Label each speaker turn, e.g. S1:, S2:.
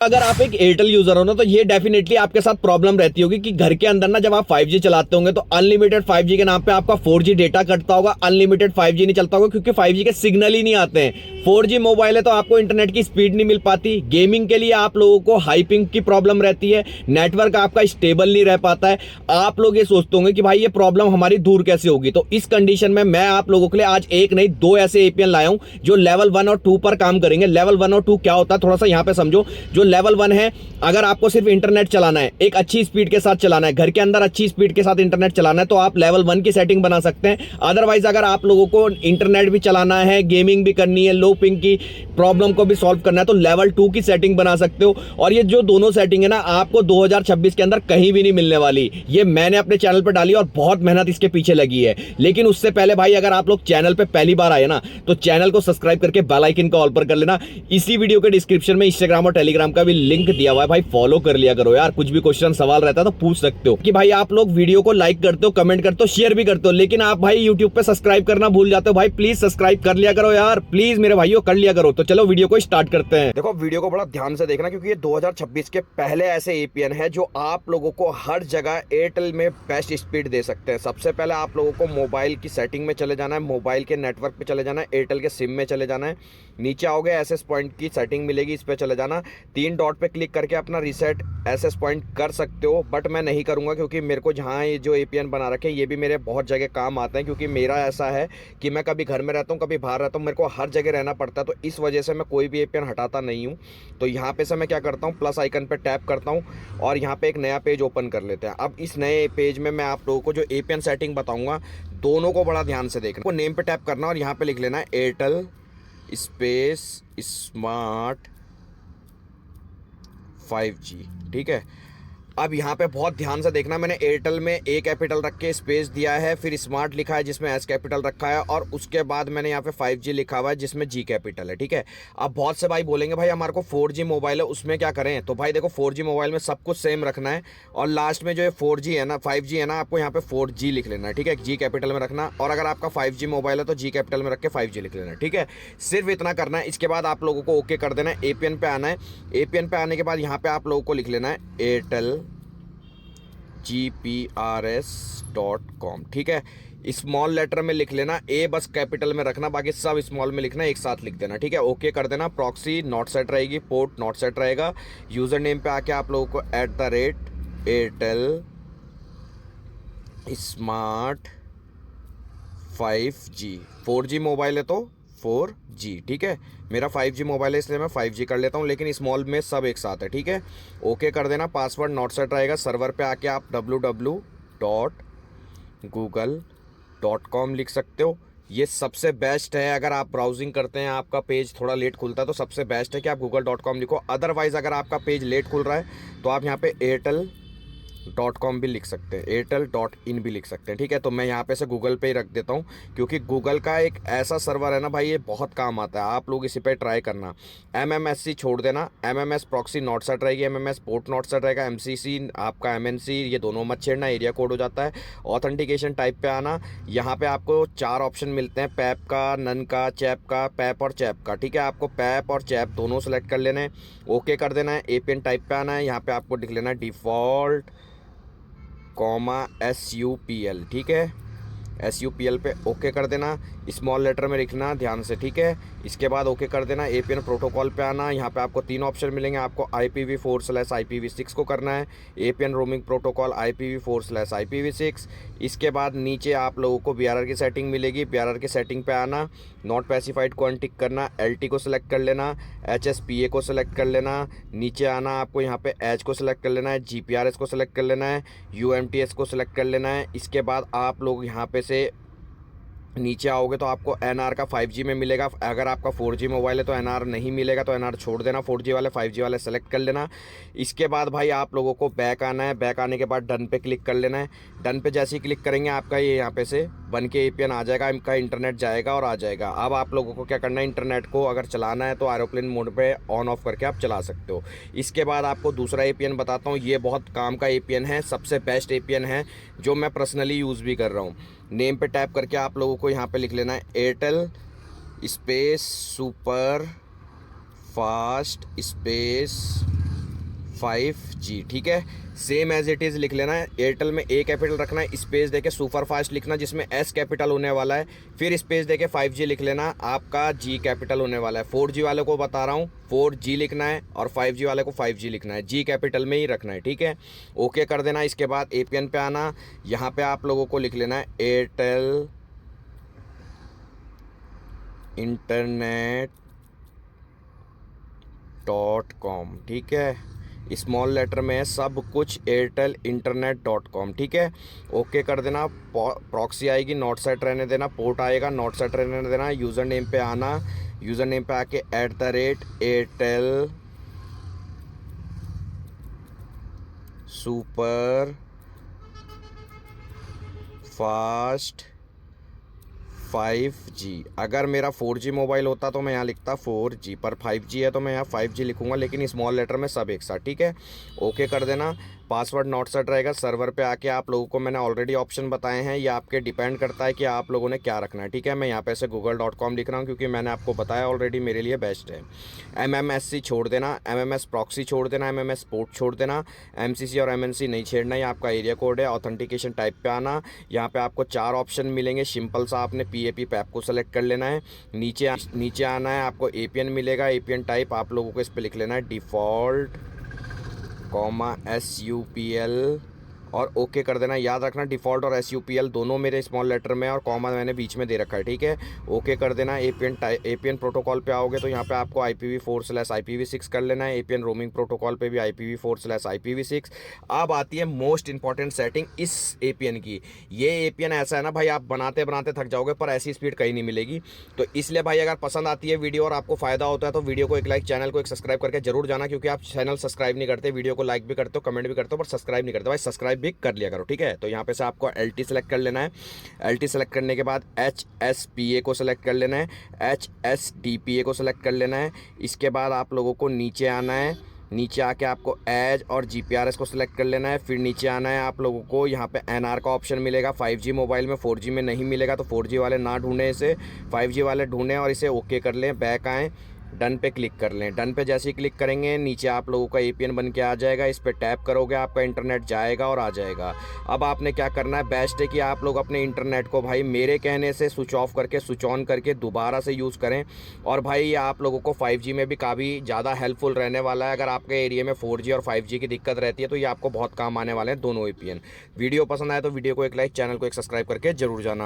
S1: अगर आप एक एयरटेल यूजर हो ना तो ये डेफिनेटली आपके साथ प्रॉब्लम रहती होगी कि घर के अंदर ना जब आप 5G चलाते होंगे तो अनलिमिटेड 5G के नाम पे आपका 4G डेटा कटता होगा, अनलिमिटेड 5G नहीं चलता होगा क्योंकि 5G के सिग्नल ही नहीं आते हैं। 4G मोबाइल है तो आपको इंटरनेट की स्पीड नहीं मिल पाती। गेमिंग के लिए आप लोगों को हाइपिंग की प्रॉब्लम रहती है, नेटवर्क आपका स्टेबल नहीं रह पाता है। आप लोग ये सोचते होंगे कि भाई ये प्रॉब्लम हमारी दूर कैसे होगी। तो इस कंडीशन में मैं आप लोगों के लिए आज एक नहीं दो ऐसे एपीएन लाया हूं जो लेवल 1 और 2 पर काम करेंगे। लेवल 1 और 2 क्या होता है थोड़ा सा यहां पे समझो। जो लेवल 1 है, अगर आपको सिर्फ इंटरनेट चलाना है, एक अच्छी स्पीड के साथ चलाना है, घर के अंदर अच्छी स्पीड के साथ इंटरनेट चलाना है, तो आप लेवल 1 की सेटिंग बना सकते हैं। अदरवाइज अगर आप लोगों को इंटरनेट भी चलाना है, गेमिंग भी करनी है, लो पिंग की प्रॉब्लम को भी सॉल्व करना है, तो लेवल 2 की सेटिंग बना सकते हो। और ये जो दोनों सेटिंग है ना, आपको 2026 के अंदर कहीं भी नहीं मिलने वाली। ये मैंने अपने चैनल पर डाली और बहुत मेहनत इसके पीछे लगी है। लेकिन उससे पहले भाई अगर आप लोग चैनल पर पहली बार आए ना तो चैनल को सब्सक्राइब करके बेल आइकन को ऑल पर कर लेना। इसी वीडियो के डिस्क्रिप्शन में इंस्टाग्राम और टेलीग्राम का भी लिंक दिया हुआ है, भाई फॉलो कर लिया करो यार। कुछ भी क्वेश्चन सवाल रहता है तो पूछ सकते हो। कि भाई आप लोग वीडियो को लाइक करते हो, कमेंट करते हो, शेयर भी करते हो, लेकिन आप भाई यूट्यूब पे सब्सक्राइब करना भूल जाते हो। भाई प्लीज सब्सक्राइब कर लिया करो यार, प्लीज मेरे भाइयों कर लिया करो। तो चलो वीडियो को स्टार्ट करते हैं। देखो वीडियो को बड़ा ध्यान से देखना क्योंकि ये 2026 के पहले ऐसे एपीएन है जो आप लोगों को हर जगह एयरटेल में बेस्ट स्पीड दे सकते हैं। सबसे पहले आप लोगों को मोबाइल की सेटिंग में चले जाना है, मोबाइल के नेटवर्क पे चले जाना है, एयरटेल के सिम में चले जाना है। नीचे आओगे एसएस पॉइंट की सेटिंग मिलेगी, इस पे चले जाना। 3 डॉट पे क्लिक करके अपना रीसेट एसएस पॉइंट कर सकते हो, बट मैं नहीं करूंगा क्योंकि मेरे को जहाँ ये जो एपीएन बना रखे हैं ये भी मेरे बहुत जगह काम आते हैं। क्योंकि मेरा ऐसा है कि मैं कभी घर में रहता हूँ, कभी बाहर रहता हूँ, मेरे को हर जगह रहना पड़ता है, तो इस वजह से मैं कोई भी एपीएन हटाता नहीं हूँ। तो यहाँ पे से मैं क्या करता हूँ, प्लस आइकन पे टैप करता हूँ और यहाँ पे एक नया पेज ओपन कर लेते हैं। अब इस नए पेज में मैं आप लोगों को जो एपीएन सेटिंग बताऊंगा दोनों को बड़ा ध्यान से देखना। नेम पे टैप करना और यहाँ पे लिख लेना है एयरटेल स्पेस स्मार्ट 5G, ठीक है। अब यहाँ पे बहुत ध्यान से देखना, मैंने एयरटेल में ए कैपिटल रख के स्पेस दिया है, फिर स्मार्ट लिखा है जिसमें एस कैपिटल रखा है, और उसके बाद मैंने यहाँ पे 5G लिखा हुआ है जिसमें जी कैपिटल है, ठीक है। अब बहुत से भाई बोलेंगे भाई हमारे को 4G मोबाइल है उसमें क्या करें, तो भाई देखो 4G मोबाइल में सब कुछ सेम रखना है और लास्ट में जो ये 4G है ना 5G है ना, आपको यहाँ पे 4G लिख लेना है, ठीक है। जी कैपिटल में रखना, और अगर आपका 5G मोबाइल है तो जी कैपिटल में रख के 5G लिख लेना है, ठीक है। सिर्फ इतना करना है। इसके बाद आप लोगों को ओके कर देना है, एपीएन पे आना है। एपीएन पे आने के बाद यहाँ पे आप लोगों को लिख लेना है एयरटेल gprs.com, ठीक है। स्मॉल लेटर में लिख लेना, ए बस कैपिटल में रखना, बाकी सब स्मॉल में लिखना, एक साथ लिख देना, ठीक है। ओके कर देना। प्रॉक्सी नॉट सेट रहेगी, पोर्ट नॉट सेट रहेगा। यूज़र नेम पे आके आप लोगों को @Airtel smart 5G, 4G mobile है तो 4G, ठीक है। मेरा 5G मोबाइल है इसलिए मैं 5G कर लेता हूँ, लेकिन स्मॉल में सब एक साथ है, ठीक है। ओके कर देना। पासवर्ड नॉट सेट रहेगा। सर्वर पे आके आप www.google.com लिख सकते हो। ये सबसे बेस्ट है अगर आप ब्राउजिंग करते हैं, आपका पेज थोड़ा लेट खुलता है तो सबसे बेस्ट है कि आप google.com लिखो। अदरवाइज़ अगर आपका पेज लेट खुल रहा है तो आप यहाँ पे airtel.com भी लिख सकते हैं, airtel.in भी लिख सकते हैं, ठीक है। तो मैं यहाँ पे से गूगल पे ही रख देता हूँ क्योंकि गूगल का एक ऐसा सर्वर है ना भाई, ये बहुत काम आता है। आप लोग इसी पे ट्राई करना। MMSC छोड़ देना, MMS प्रॉक्सी नॉट सेट रहेगी, MMS पोर्ट नॉट सेट रहेगा, MCC आपका MNC ये दोनों मत छेड़ना, एरिया कोड हो जाता है। ऑथेंटिकेशन टाइप पे आना, यहाँ पे आपको 4 ऑप्शन मिलते हैं, पैप का, नन का, चैप का, पैप और चैप का, ठीक है। आपको पैप और चैप दोनों सेलेक्ट कर लेना है, ओके कर देना है। एपीएन टाइप पे आना है, यहाँ पे आपको लिख लेना है डिफ़ॉल्ट SUPL, ठीक है। SUPL पे ओके कर देना। स्मॉल लेटर में लिखना ध्यान से, ठीक है। इसके बाद ओके कर देना। एपीएन प्रोटोकॉल पे आना, यहाँ पे आपको 3 ऑप्शन मिलेंगे। आपको IPv4/IPv6 को करना है, एपीएन रोमिंग प्रोटोकॉल IPv4/IPv6। इसके बाद नीचे आप लोगों को BRR की सेटिंग मिलेगी, BRR की सेटिंग पे आना, नॉट स्पेसिफाइड को अनटिक करना, LT को सिलेक्ट कर लेना, HSPA को सिलेक्ट कर लेना। नीचे आना, आपको यहाँ पे H को सिलेक्ट कर लेना है, GPRS को सिलेक्ट कर लेना है, UMTS को सिलेक्ट कर लेना है। इसके बाद आप लोग यहाँ पे से नीचे आओगे तो आपको NR का 5G में मिलेगा। अगर आपका 4G मोबाइल है तो NR नहीं मिलेगा, तो NR छोड़ देना, 4G वाले 5G वाले सेलेक्ट कर लेना। इसके बाद भाई आप लोगों को बैक आना है, बैक आने के बाद डन पे क्लिक कर लेना है। डन पे जैसे ही क्लिक करेंगे आपका ये यहाँ पे से बन के एपीएन आ जाएगा, इनका इंटरनेट जाएगा और आ जाएगा। अब आप लोगों को क्या करना है, इंटरनेट को अगर चलाना है तो एरोप्लेन मोड पे ऑन ऑफ करके आप चला सकते हो। इसके बाद आपको दूसरा एपीएन बताता हूँ, ये बहुत काम का एपीएन है, सबसे बेस्ट एपीएन है जो मैं पर्सनली यूज़ भी कर रहा हूँ। नेम पे टैप करके आप लोगों को यहाँ पे लिख लेना है Airtel space super fast space 5G, ठीक है। सेम एज इट इज़ लिख लेना है। एयरटेल में ए कैपिटल रखना है, स्पेस देके सुपर फास्ट लिखना जिसमें एस कैपिटल होने वाला है, फिर स्पेस देके 5G लिख लेना, आपका जी कैपिटल होने वाला है। 4G वाले को बता रहा हूँ 4G लिखना है और 5G वाले को 5G लिखना है, जी कैपिटल में ही रखना है, ठीक है। ओके कर देना। इसके बाद APN पे आना, यहाँ पे आप लोगों को लिख लेना है एयरटेल internet.com, ठीक है। स्मॉल लेटर में है सब कुछ, एयरटेल internet.com, ठीक है। ओके कर देना। प्रॉक्सी आएगी, नॉट सेट रहने देना, पोर्ट आएगा, नॉट सेट रहने देना। यूज़र नेम पे आना, यूज़र नेम पे आके @एयरटेल सुपर फास्ट 5G। अगर मेरा 4G मोबाइल होता तो मैं यहाँ लिखता 4G, पर 5G है तो मैं यहाँ 5G लिखूंगा, लेकिन स्मॉल लेटर में सब एक साथ, ठीक है। ओके कर देना। पासवर्ड नॉट सेट रहेगा। सर्वर पे आके आप लोगों को मैंने ऑलरेडी ऑप्शन बताए हैं, ये आपके डिपेंड करता है कि आप लोगों ने क्या रखना है, ठीक है। मैं यहाँ पे से google.com लिख रहा हूँ क्योंकि मैंने आपको बताया ऑलरेडी मेरे लिए बेस्ट है। MMSC छोड़ देना, MMS प्रॉक्सी छोड़ देना, MMS पोर्ट छोड़ देना, MCC और MNC नहीं छेड़ना, ये आपका एरिया कोड है। ऑथेंटिकेशन टाइप पे आना, यहाँ पे आपको 4 ऑप्शन मिलेंगे। सिंपल सा आपने PAP पैप को सेलेक्ट कर लेना है। नीचे आना है, आपको APN मिलेगा। APN टाइप आप लोगों को इस पर लिख लेना है डिफ़ॉल्ट, SUPL और ओके कर देना। याद रखना डिफ़ॉल्ट और SUPL दोनों मेरे स्मॉल लेटर में और कॉमा मैंने बीच में दे रखा है, ठीक है। ओके कर देना। APN प्रोटोकॉल पे आओगे तो यहाँ पे आपको IPv4/IPv6 कर लेना है। APN रोमिंग प्रोटोकॉल पे भी IPv4/IPv6। अब आती है मोस्ट इंपॉर्टेंट सेटिंग इस APN की। ये APN ऐसा है ना भाई, आप बनाते बनाते थक जाओगे पर ऐसी स्पीड कहीं नहीं मिलेगी। तो इसलिए भाई अगर पसंद आती है वीडियो और आपको फ़ायदा होता है तो वीडियो को एक लाइक, चैनल को एक सब्सक्राइब करके जरूर जाना, क्योंकि आप चैनल सब्सक्राइब नहीं करते, वीडियो को लाइक भी करते हो, कमेंट भी करते हो, पर सब्सक्राइब नहीं करते भाई। सब्सक्राइब भी कर लिया करो, ठीक है। तो यहाँ पे से आपको LT सेलेक्ट कर लेना है। LT सेलेक्ट करने के बाद HSPA को सेलेक्ट कर लेना है, HSDPA को सेलेक्ट कर लेना है। इसके बाद आप लोगों को नीचे आना है, नीचे आके आपको एज और GPRS को सिलेक्ट कर लेना है। फिर नीचे आना है, आप लोगों को यहाँ पे NR का ऑप्शन मिलेगा। 5G मोबाइल में 4G में नहीं मिलेगा, तो 4G वाले ना ढूंढें इसे, 5G वाले ढूंढें और इसे ओके कर लें। बैक आएँ, डन पे क्लिक कर लें। डन पे जैसे ही क्लिक करेंगे नीचे आप लोगों का APN बन के आ जाएगा। इस पे टैप करोगे आपका इंटरनेट जाएगा और आ जाएगा। अब आपने क्या करना है, बेस्ट है कि आप लोग अपने इंटरनेट को भाई मेरे कहने से स्विच ऑफ करके स्विच ऑन करके दोबारा से यूज़ करें। और भाई ये आप लोगों को 5G में भी काफ़ी ज़्यादा हेल्पफुल रहने वाला है। अगर आपके एरिया में 4G और 5G की दिक्कत रहती है तो ये आपको बहुत काम आने वाले हैं दोनों APN। वीडियो पसंद आए तो वीडियो को एक लाइक, चैनल को एक सब्सक्राइब करके जरूर जाना।